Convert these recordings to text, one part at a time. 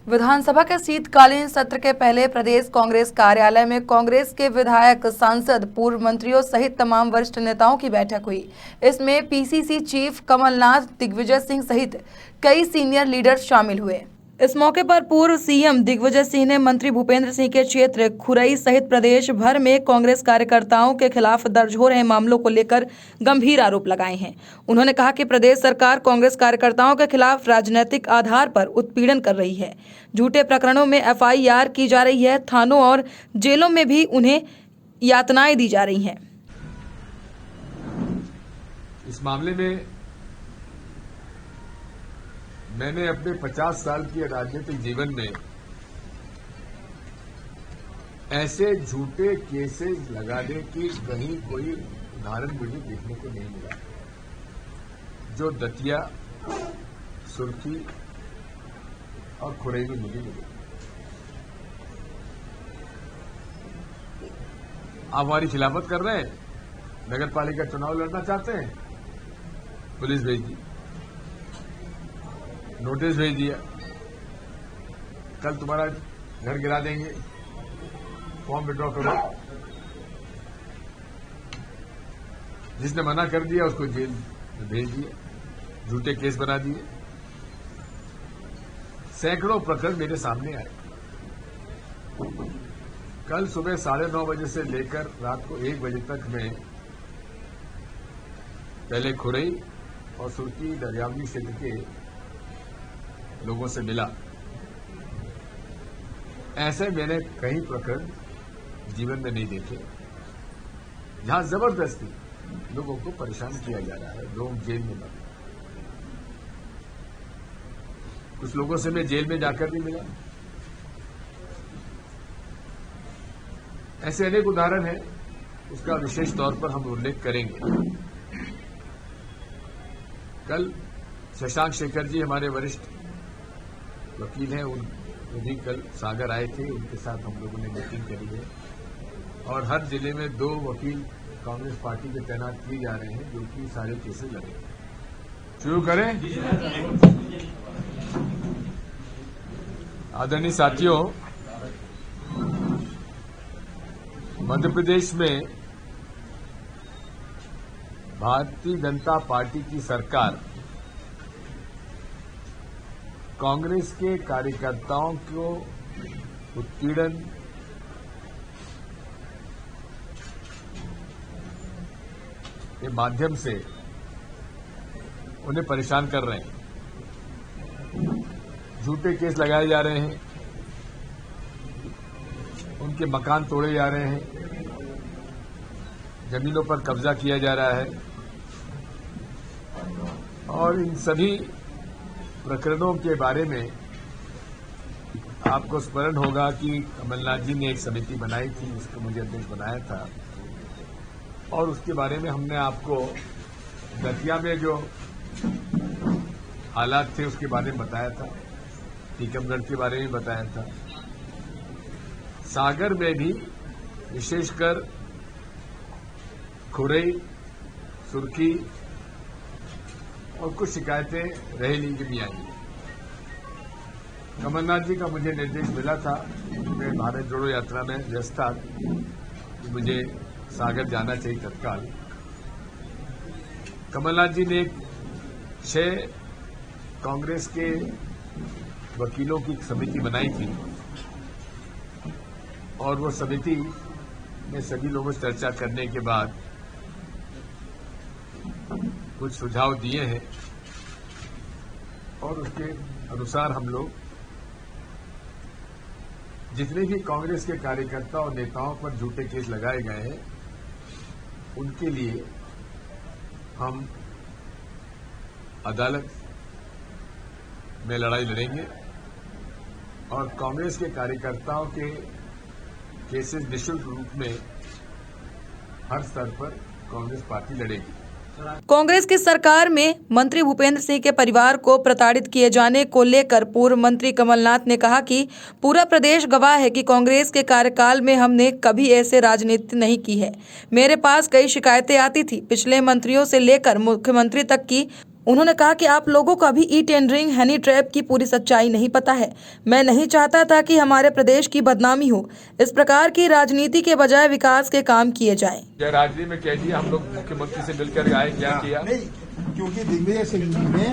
विधानसभा के शीतकालीन सत्र के पहले प्रदेश कांग्रेस कार्यालय में कांग्रेस के विधायक, सांसद, पूर्व मंत्रियों सहित तमाम वरिष्ठ नेताओं की बैठक हुई। इसमें पीसीसी चीफ कमलनाथ, दिग्विजय सिंह सहित कई सीनियर लीडर्स शामिल हुए। इस मौके पर पूर्व सीएम दिग्विजय सिंह ने मंत्री भूपेंद्र सिंह के क्षेत्र खुरई सहित प्रदेश भर में कांग्रेस कार्यकर्ताओं के खिलाफ दर्ज हो रहे मामलों को लेकर गंभीर आरोप लगाए हैं। उन्होंने कहा कि प्रदेश सरकार कांग्रेस कार्यकर्ताओं के खिलाफ राजनीतिक आधार पर उत्पीड़न कर रही है। झूठे प्रकरणों में एफआईआर की जा रही है। थानों और जेलों में भी उन्हें यातनाएं दी जा रही हैं। इस मामले में मैंने अपने 50 साल के राजनीतिक जीवन में ऐसे झूठे केसेस लगाने की कहीं कोई उदाहरण मुझे देखने को नहीं मिला जो दतिया, सुर्खी और खुरई में मुझे मिले। आप हमारी खिलाफत कर रहे हैं, नगर पालिका चुनाव लड़ना चाहते हैं, पुलिस भेज दी, नोटिस भेज दिया, कल तुम्हारा घर गिरा देंगे, फॉर्म विड्रॉ करो। जिसने मना कर दिया उसको जेल में भेज दिया, झूठे केस बना दिए। सैकड़ों प्रकरण मेरे सामने आए। कल सुबह 9:30 बजे से लेकर रात को 1 बजे तक मैं पहले खुरई और सुर्खी दरियावी क्षेत्र के लोगों से मिला। ऐसे मैंने कई प्रकरण जीवन में नहीं देखे जहां जबरदस्ती लोगों को परेशान किया जा रहा है, लोग जेल में बंद। कुछ लोगों से मैं जेल में जाकर भी मिला। ऐसे अनेक उदाहरण हैं, उसका विशेष तौर पर हम उल्लेख करेंगे। कल शशांक शेखर जी हमारे वरिष्ठ वकील हैं, वो भी कल सागर आए थे, उनके साथ हम लोगों ने मीटिंग करी है और हर जिले में 2 वकील कांग्रेस पार्टी के तैनात किए जा रहे हैं जो कि सारे केसेस लड़े। शुरू करें। आदरणीय साथियों, मध्य प्रदेश में भारतीय जनता पार्टी की सरकार कांग्रेस के कार्यकर्ताओं को उत्पीड़न, के माध्यम से उन्हें परेशान कर रहे हैं। झूठे केस लगाए जा रहे हैं, उनके मकान तोड़े जा रहे हैं, जमीनों पर कब्जा किया जा रहा है और इन सभी प्रकरणों के बारे में आपको स्मरण होगा कि कमलनाथ जी ने एक समिति बनाई थी, जिसको मुझे अध्यक्ष बनाया था और उसके बारे में हमने आपको दतिया में जो हालात थे उसके बारे में बताया था, टीकमगढ़ के बारे में बताया था, सागर में भी विशेषकर खुरई, सुर्खी और कुछ शिकायतें रहेली की भी आई। कमलनाथ जी का मुझे निर्देश मिला था, मैं भारत जोड़ो यात्रा में व्यस्त था कि मुझे सागर जाना चाहिए तत्काल। कमलनाथ जी ने 6 कांग्रेस के वकीलों की समिति बनाई थी और वो समिति में सभी लोगों से चर्चा करने के बाद कुछ सुझाव दिए हैं और उसके अनुसार हम लोग जितने भी कांग्रेस के कार्यकर्ता और नेताओं पर झूठे केस लगाए गए हैं उनके लिए हम अदालत में लड़ाई लड़ेंगे और कांग्रेस के कार्यकर्ताओं के केसेस निःशुल्क रूप में हर स्तर पर कांग्रेस पार्टी लड़ेगी। कांग्रेस की सरकार में मंत्री भूपेंद्र सिंह के परिवार को प्रताड़ित किए जाने को लेकर पूर्व मंत्री कमलनाथ ने कहा कि पूरा प्रदेश गवाह है कि कांग्रेस के कार्यकाल में हमने कभी ऐसे राजनीति नहीं की है। मेरे पास कई शिकायतें आती थी, पिछले मंत्रियों से लेकर मुख्यमंत्री तक की। उन्होंने कहा कि आप लोगों को अभी ई टेंडरिंग हनी ट्रैप की पूरी सच्चाई नहीं पता है। मैं नहीं चाहता था कि हमारे प्रदेश की बदनामी हो। इस प्रकार की राजनीति के बजाय विकास के काम किए जाएं। राजनीति में कह दिया, हम लोग मुख्यमंत्री से मिलकर आए, क्या किया नहीं, क्योंकि दिग्विजय सिंह जी ने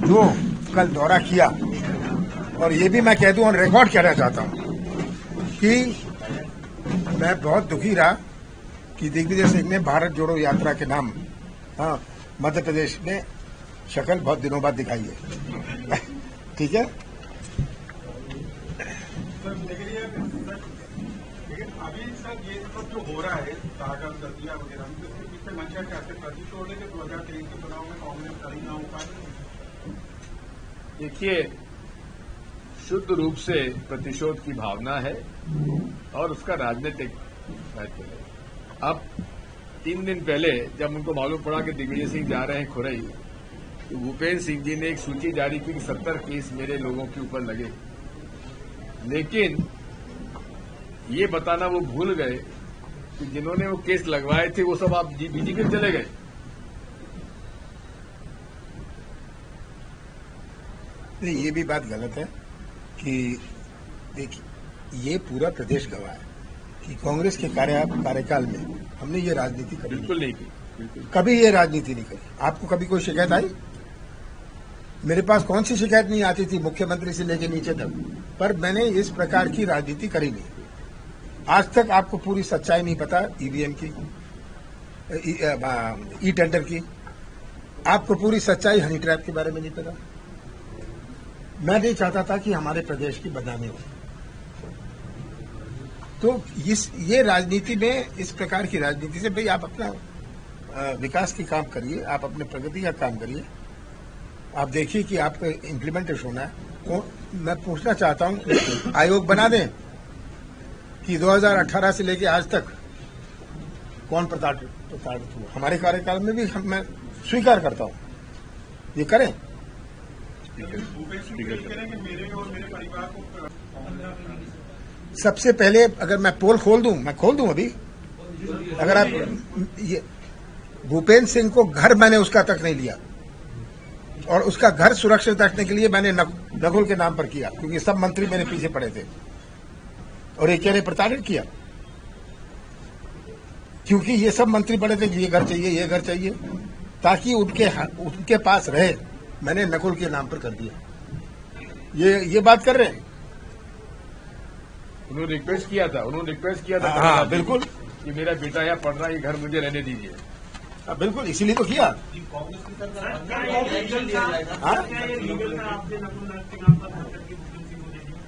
जो कल दौरा किया, और ये भी मैं कह दूं और रिकॉर्ड कहना चाहता हूं कि मैं बहुत दुखी रहा कि दिग्विजय सिंह ने भारत जोड़ो यात्रा के नाम मध्य प्रदेश में शक्ल बहुत दिनों बाद दिखाई है। ठीक है, लेकिन अभी सर ये सब जो हो रहा है ताकत दतिया वगैरह में, इससे मंशा क्या है? प्रतिशोध के 2023 के चुनाव में कांग्रेस खड़ी ना हो पाए। देखिए, शुद्ध रूप से प्रतिशोध की भावना है और उसका राजनीतिक महत्व है। अब 3 दिन पहले जब उनको मालूम पड़ा कि दिग्विजय सिंह जा रहे हैं खुरई, तो भूपेन्द्र सिंह जी ने एक सूची जारी की कि 70 केस मेरे लोगों के ऊपर लगे, लेकिन ये बताना वो भूल गए कि जिन्होंने वो केस लगवाए थे वो सब आप बीजेपी में चले गए। ये भी बात गलत है कि देखिए, ये पूरा प्रदेश गवाह है कि कांग्रेस के कार्यकाल में हमने ये राजनीति करी बिल्कुल नहीं की, बिल्कुल कभी ये राजनीति नहीं करी। आपको कभी कोई शिकायत आई? मेरे पास कौन सी शिकायत नहीं आती थी, मुख्यमंत्री से लेकर नीचे तक, पर मैंने इस प्रकार की राजनीति करी नहीं। आज तक आपको पूरी सच्चाई नहीं पता ईवीएम की, ई टेंडर की, आपको पूरी सच्चाई हनी ट्रैप के बारे में नहीं पता। मैं नहीं चाहता था कि हमारे प्रदेश की बदनामी हो, तो ये राजनीति में, इस प्रकार की राजनीति से, भाई आप अपना विकास की काम करिए, आप अपने प्रगति का काम करिए, आप देखिए कि आपका इम्प्लीमेंटेशन होना है। मैं पूछना चाहता हूं, आयोग बना दें कि 2018 से लेकर आज तक कौन प्रताड़ित हुआ। हमारे कार्यकाल में भी मैं स्वीकार करता हूं, ये करें। सबसे पहले अगर मैं पोल खोल दूं अभी, अगर आप ये भूपेन्द्र सिंह को घर मैंने उसका तक नहीं लिया, और उसका घर सुरक्षित रखने के लिए मैंने नकुल के नाम पर किया, क्योंकि सब मंत्री मेरे पीछे पड़े थे और एक ने प्रताड़ित किया, क्योंकि ये सब मंत्री पड़े थे कि ये घर चाहिए, ये घर चाहिए, ताकि उनके पास रहे। मैंने नकुल के नाम पर कर दिया। ये बात कर रहे हैं। उन्होंने रिक्वेस्ट किया था हाँ बिल्कुल, कि मेरा बेटा यहाँ पढ़ रहा है, ये घर मुझे रहने दीजिए। बिल्कुल, इसीलिए तो किया।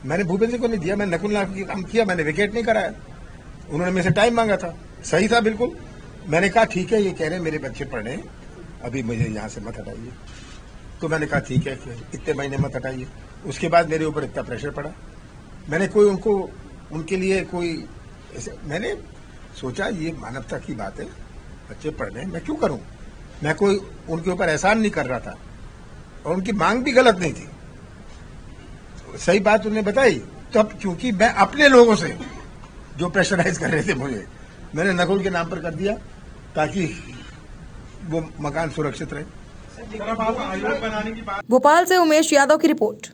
मैंने भूपेन्द्र सिंह को नहीं दिया, मैंने नकुल नाथ की काम किया, मैंने विकेट नहीं कराया। उन्होंने मेरे से टाइम मांगा था, सही था बिल्कुल। मैंने कहा ठीक है, ये कह रहे हैं मेरे बच्चे पढ़ रहे हैं, अभी मुझे यहाँ से मत हटाइए। तो मैंने कहा ठीक है, इतने महीने मत हटाइए। उसके बाद मेरे ऊपर इतना प्रेशर पड़ा, मैंने कोई उनके लिए कोई, मैंने सोचा ये मानवता की बात है, बच्चे पढ़ रहे हैं, मैं क्यों करूं। मैं कोई उनके ऊपर एहसान नहीं कर रहा था, और उनकी मांग भी गलत नहीं थी, सही बात उन्होंने बताई। तब क्योंकि मैं अपने लोगों से जो प्रेशराइज कर रहे थे मुझे, मैंने नकुल के नाम पर कर दिया, ताकि वो मकान सुरक्षित रहे। भोपाल से उमेश यादव की रिपोर्ट।